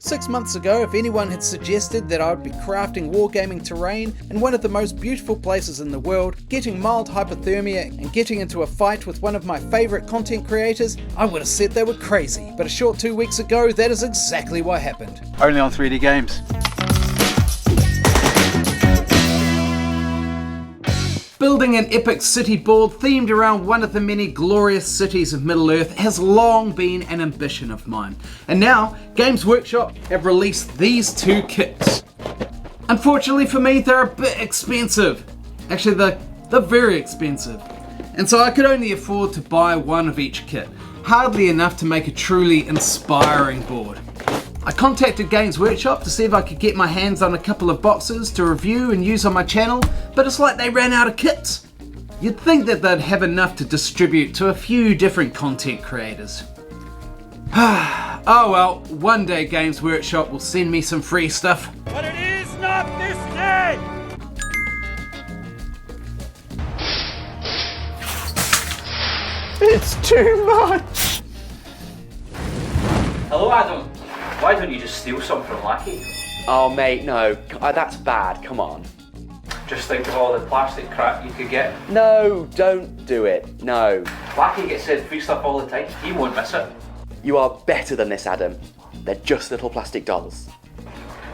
6 months ago, if anyone had suggested that I would be crafting wargaming terrain in one of the most beautiful places in the world, getting mild hypothermia and getting into a fight with one of my favourite content creators, I would have said they were crazy. But a short 2 weeks ago, that is exactly what happened. Only on 3D games. Building an epic city board themed around one of the many glorious cities of Middle-earth has long been an ambition of mine. And now, Games Workshop have released these two kits. Unfortunately for me, they're a bit expensive. Actually, they're very expensive. And so I could only afford to buy one of each kit. Hardly enough to make a truly inspiring board. I contacted Games Workshop to see if I could get my hands on a couple of boxes to review and use on my channel, but it's like they ran out of kits. You'd think that they'd have enough to distribute to a few different content creators. Oh well, one day Games Workshop will send me some free stuff. But it is not this day! It's too much! Hello, Adam. Why don't you just steal some from Lackey? Oh mate, no, that's bad, come on. Just think of all the plastic crap you could get. No, don't do it, no. Lackey gets sent free stuff all the time. He won't miss it. You are better than this, Adam. They're just little plastic dolls.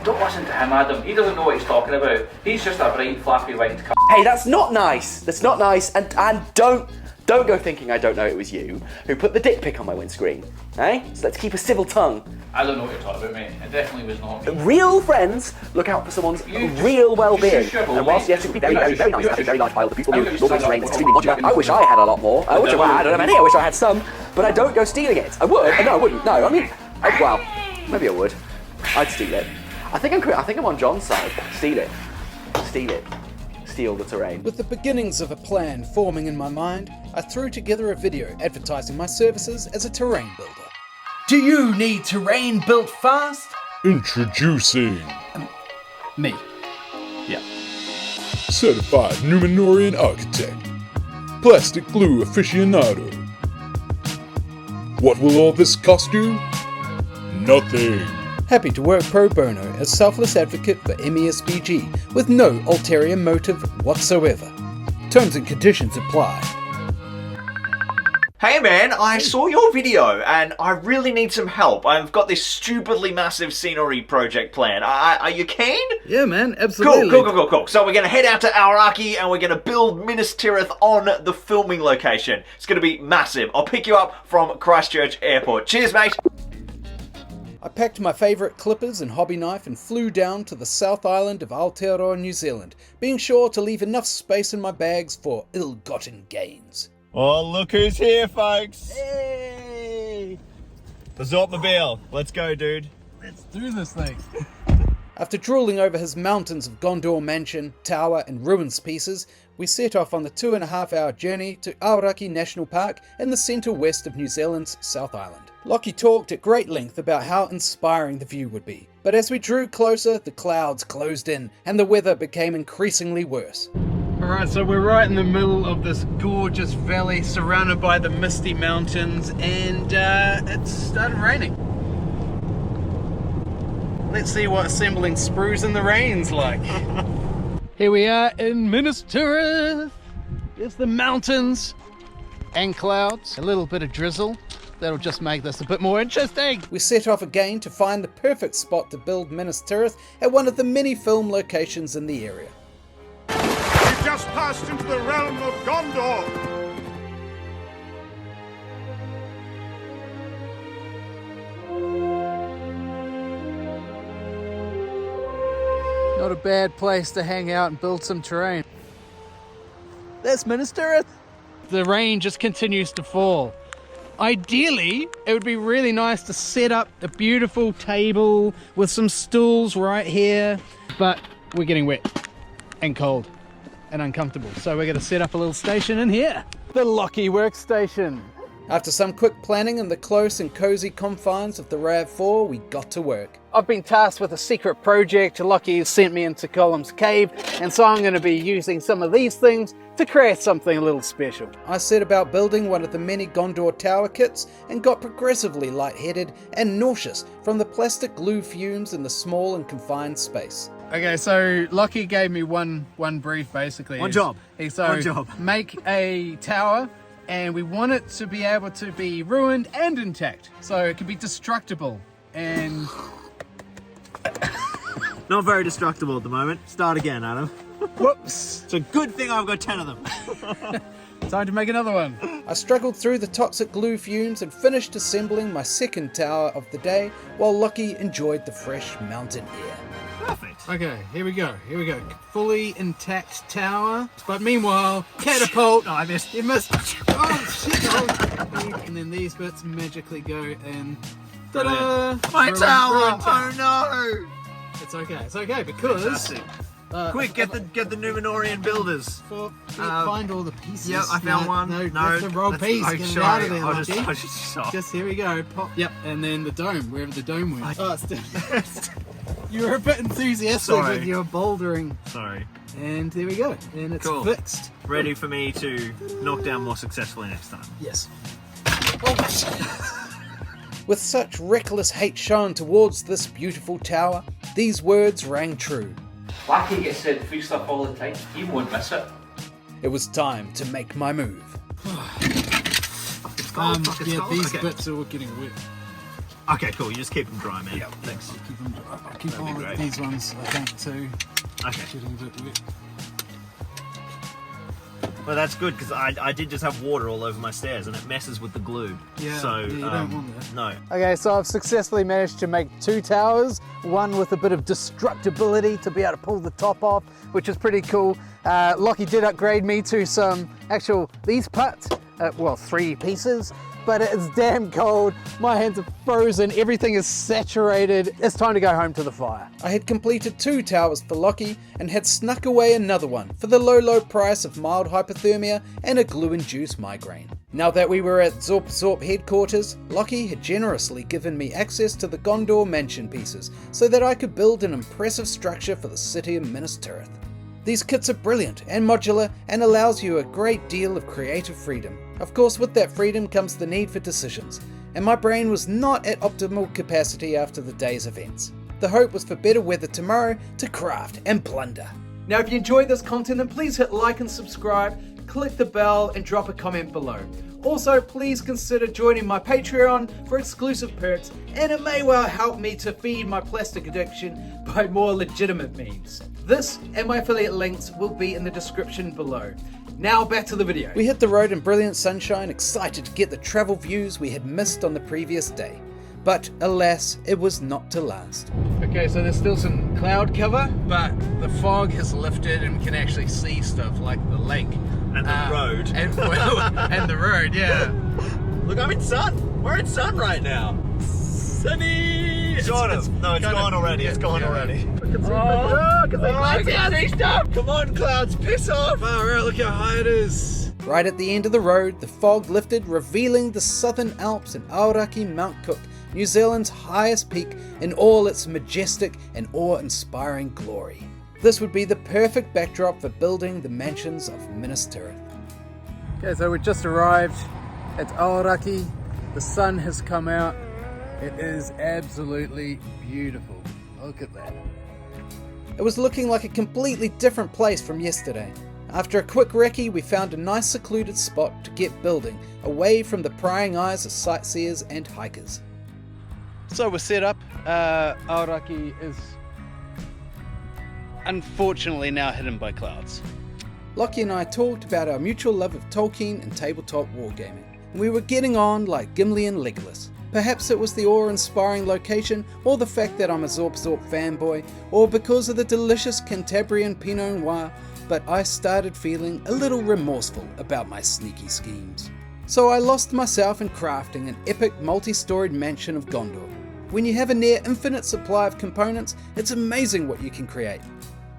Don't listen to him, Adam. He doesn't know what he's talking about. He's just a bright, flappy white c***. Hey, that's not nice. That's not nice. And don't go thinking I don't know it was you who put the dick pic on my windscreen. Eh? So let's keep a civil tongue. I don't know what you're talking about, mate. It definitely was not me. Real friends look out for someone's real well-being. And whilst yes, it would be very, very, very nice to have a very large pile of beautiful new Lord terrain that's extremely modular, I wish I had a lot more. I wish I don't have any. I wish I had some, but I don't go stealing it. I would. No, I wouldn't. No, I mean, well, maybe I would. I'd steal it. I think I'm on John's side. Steal it. Steal it. Steal the terrain. With the beginnings of a plan forming in my mind, I threw together a video advertising my services as a terrain builder. Do you need terrain built fast? Introducing Me. Yeah. Certified Numenorian Architect, Plastic Glue Aficionado. What will all this cost you? Nothing. Happy to work pro bono as selfless advocate for MESBG with no ulterior motive whatsoever. Terms and conditions apply. Hey man, I saw your video and I really need some help. I've got this stupidly massive scenery project plan. Are you keen? Yeah man, absolutely. Cool. So we're going to head out to Auraki and we're going to build Minas Tirith on the filming location. It's going to be massive. I'll pick you up from Christchurch Airport. Cheers mate. I packed my favourite clippers and hobby knife and flew down to the South Island of Aotearoa, New Zealand, being sure to leave enough space in my bags for ill-gotten gains. Oh, look who's here, folks! Hey! The Zorpmobile. Let's go, dude. Let's do this thing. After drooling over his mountains of Gondor mansion, tower and ruins pieces, we set off on the 2.5-hour journey to Aoraki National Park in the centre west of New Zealand's South Island. Lockie talked at great length about how inspiring the view would be, but as we drew closer, the clouds closed in and the weather became increasingly worse. Alright, so we're right in the middle of this gorgeous valley surrounded by the misty mountains and it started raining. Let's see what assembling sprues in the rain's like. Here we are in Minas Tirith. There's the mountains and clouds, a little bit of drizzle. That'll just make this a bit more interesting. We set off again to find the perfect spot to build Minas Tirith at one of the many film locations in the area. We've just passed into the realm of Gondor! Not a bad place to hang out and build some terrain. That's Minas Tirith. The rain just continues to fall. Ideally, it would be really nice to set up a beautiful table with some stools right here, but we're getting wet and cold and uncomfortable. So we're gonna set up a little station in here. The Lockie workstation. After some quick planning in the close and cozy confines of the RAV4, we got to work. I've been tasked with a secret project. Lockie sent me into Gollum's cave, and so I'm gonna be using some of these things to create something a little special. I set about building one of the many Gondor tower kits and got progressively lightheaded and nauseous from the plastic glue fumes in the small and confined space. Okay, so Lockie gave me one brief basically. One job. Make a tower, and we want it to be able to be ruined and intact. So it can be destructible and... Not very destructible at the moment. Start again, Adam. Whoops! It's a good thing I've got 10 of them. Time to make another one. I struggled through the toxic glue fumes and finished assembling my second tower of the day while Lockie enjoyed the fresh mountain air. Perfect. Okay, here we go. Fully intact tower. But meanwhile, catapult. Oh, I missed. You missed. Oh, shit. Oh. And then these bits magically go in. Ta-da! My tower! Ruined Oh no! It's okay, because... Fantastic. Quick, get the Numenorian builders. Find all the pieces. Yep, I found one. No, that's the wrong piece. I'm Get it sorry. out of there, I'll Lucky. just stop. Just here we go. Pop. Yep, and then the dome, wherever the dome went. Oh, it's you were a bit enthusiastic Sorry. with your bouldering. Sorry. And there we go. And it's Cool. fixed. Ready for me to knock down more successfully next time. Yes. With such reckless hate shown towards this beautiful tower, these words rang true. Wacky gets said free stuff all the time. He won't miss it. It was time to make my move. These Okay. bits are all getting wet. Okay, cool. You just keep them dry, man. Yep. Thanks. I'll keep all great. these ones, I think, too. Okay. Getting a bit wet. Well, that's good because I did just have water all over my stairs and it messes with the glue. Yeah, So yeah, you don't want that. No. Okay, so I've successfully managed to make 2 towers, one with a bit of destructibility to be able to pull the top off, which is pretty cool. Lockie did upgrade me to some these putts, 3 pieces, but it's damn cold. My hands are frozen, everything is saturated. It's time to go home to the fire. I had completed 2 towers for Lockie and had snuck away another one for the low price of mild hypothermia and a glue-induced migraine. Now that we were at Zorpazorp headquarters, Lockie had generously given me access to the Gondor mansion pieces so that I could build an impressive structure for the city of Minas Tirith. These kits are brilliant and modular and allows you a great deal of creative freedom. Of course, with that freedom comes the need for decisions, and my brain was not at optimal capacity after the day's events. The hope was for better weather tomorrow to craft and plunder. Now if you enjoyed this content, then please hit like and subscribe, click the bell and drop a comment below. Also, please consider joining my Patreon for exclusive perks, and it may well help me to feed my plastic addiction by more legitimate means. This and my affiliate links will be in the description below. Now back to the video. We hit the road in brilliant sunshine, excited to get the travel views we had missed on the previous day. But alas, it was not to last. Okay, so there's still some cloud cover, but the fog has lifted and we can actually see stuff like the lake. And the road. And the road, yeah. Look, I'm in sun. We're in sun right now. Sunny. Sort of. No, it's gone already. It's gone already. I can't see stuff. Come on, clouds, piss off. Alright, look how high it is. Right at the end of the road, the fog lifted, revealing the Southern Alps and Aoraki Mount Cook, New Zealand's highest peak in all its majestic and awe-inspiring glory. This would be the perfect backdrop for building the mansions of Minas Tirith. Okay, so we just arrived at Aoraki. The sun has come out. It is absolutely beautiful. Look at that. It was looking like a completely different place from yesterday. After a quick recce, we found a nice secluded spot to get building, away from the prying eyes of sightseers and hikers. So we're set up. Aoraki is unfortunately now hidden by clouds. Lockie and I talked about our mutual love of Tolkien and tabletop wargaming. We were getting on like Gimli and Legolas. Perhaps it was the awe-inspiring location, or the fact that I'm a Zorpazorp fanboy, or because of the delicious Cantabrian Pinot Noir, but I started feeling a little remorseful about my sneaky schemes. So I lost myself in crafting an epic multi-storied mansion of Gondor. When you have a near infinite supply of components, it's amazing what you can create.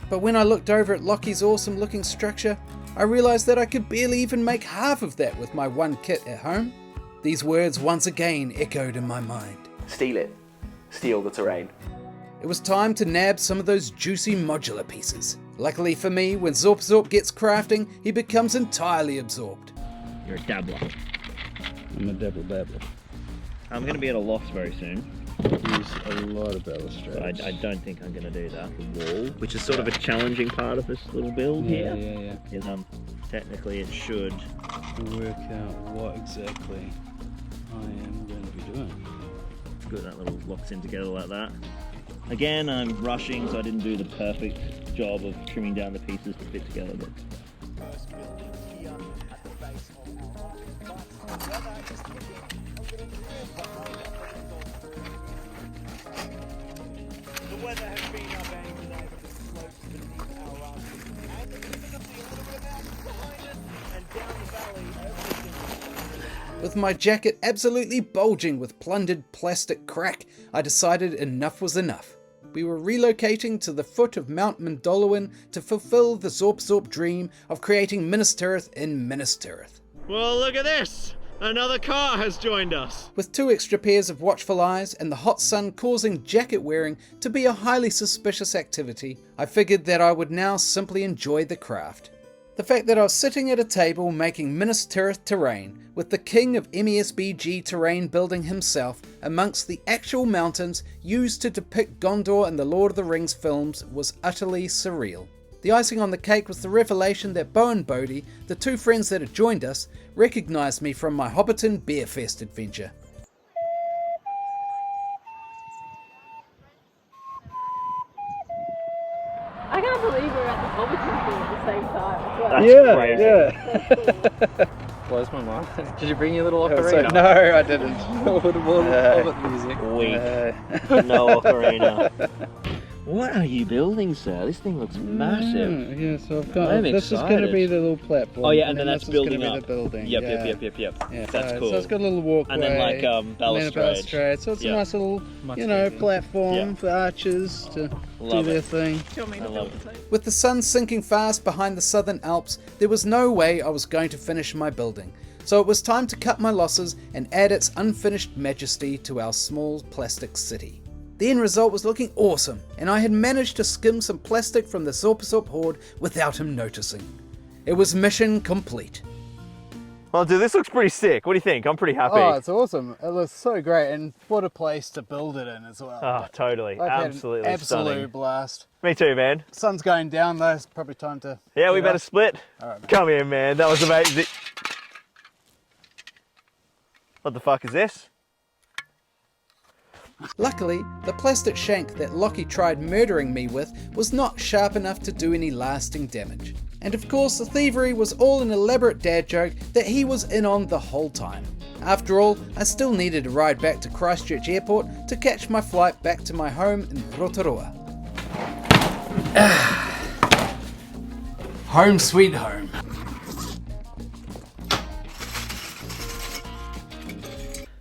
But when I looked over at Lockie's awesome looking structure, I realised that I could barely even make half of that with my one kit at home. These words once again echoed in my mind. Steal it. Steal the terrain. It was time to nab some of those juicy modular pieces. Luckily for me, when Zorpazorp gets crafting, he becomes entirely absorbed. You're a dabbler. I'm a dabbler. I'm going to be at a loss very soon. Use a lot of ballistas. I don't think I'm going to do that. The wall, which is sort of a challenging part of this little build here. Yeah. Is, technically it should Work out what exactly I am going to be doing. good, that little locks in together like that. Again, I'm rushing, so I didn't do the perfect job of trimming down the pieces to fit together. But The weather has been our bane today with the slopes beneath our Armies. And the movement of the ornament mountains behind us and down the valley over With my jacket absolutely bulging with plundered plastic crack, I decided enough was enough. We were relocating to the foot of Mount Mandolowin to fulfill the Zorpazorp dream of creating Minas Tirith in Minas Tirith. well, look at this! Another car has joined us! With 2 extra pairs of watchful eyes and the hot sun causing jacket wearing to be a highly suspicious activity, I figured that I would now simply enjoy the craft. The fact that I was sitting at a table making Minas Tirith terrain with the king of MESBG terrain building himself amongst the actual mountains used to depict Gondor in the Lord of the Rings films was utterly surreal. The icing on the cake was the revelation that Bo and Bodhi, the 2 friends that had joined us, recognised me from my Hobbiton Beer Fest adventure. I can't believe we're at the Hobbiton Beer at the same time. Yeah. Blows my mind. Did you bring your little ocarina? No, I didn't. Hobbit music. Weak. No ocarina. What are you building, sir? This thing looks massive. Yeah, so I've got. I'm this is going to excited. be the little platform. Oh yeah, and then that's this is building gonna up. Be the building. Yep. Yeah, That's cool. So it's got a little walkway. And then like and then a balustrade. balustrade. So it's Yeah. a nice little, Much you know, easier. platform Yeah. for archers to Love do their it. thing. I love it. With the sun sinking fast behind the southern Alps, there was no way I was going to finish my building, so it was time to cut my losses and add its unfinished majesty to our small plastic city. The end result was looking awesome, and I had managed to skim some plastic from the Zorpazorp horde without him noticing. It was mission complete. Well, dude, this looks pretty sick. What do you think? I'm pretty happy. Oh, it's awesome. It looks so great, and what a place to build it in as well. Oh, totally. I've had an Absolutely absolute stunning. blast. Me too, man. Sun's going down though, it's probably time to... Yeah, we get better up. split. All right, man. Come here, man. That was amazing. What the fuck is this? Luckily, the plastic shank that Lockie tried murdering me with was not sharp enough to do any lasting damage. And of course, the thievery was all an elaborate dad joke that he was in on the whole time. After all, I still needed to ride back to Christchurch Airport to catch my flight back to my home in Rotorua. Home sweet home.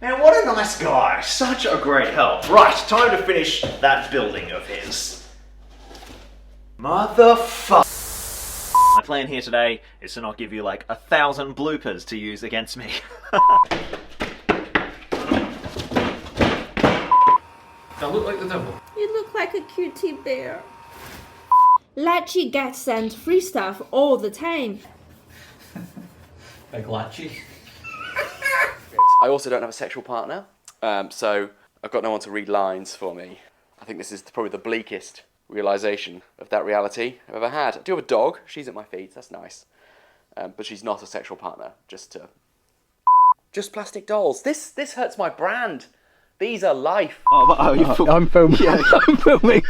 Man, what a nice guy. Such a great help. Right, time to finish that building of his. Motherfucker. My plan here today is to not give you like 1,000 bloopers to use against me. I look like the devil. You look like a cutie bear. Lachi gets sent free stuff all the time. Big Lachi. I also don't have a sexual partner, so I've got no one to read lines for me. I think this is probably the bleakest realisation of that reality I've ever had. I do have a dog, she's at my feet, that's nice. But she's not a sexual partner, just plastic dolls. This hurts my brand. These are life. I'm filming. Yeah, I'm filming.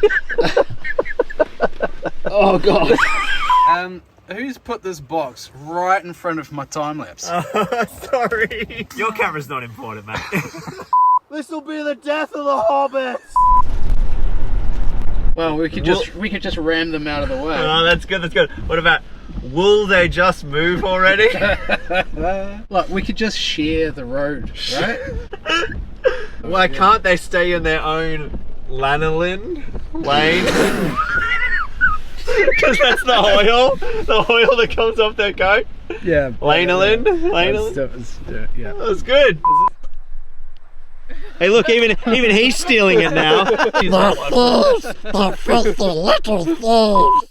Oh god. Who's put this box right in front of my time lapse? Sorry. Your camera's not important, mate. This will be the death of the hobbits! Well, we could just ram them out of the way. Oh, that's good, that's good. What about, will they just move already? Look, we could just share the road, right? Why can't they stay in their own lanolin lane? Because that's the oil that comes off their coat. Yeah. Lanolin? Yeah. That was good. Hey, look, even he's stealing it now. The thieves! The filthy little thieves!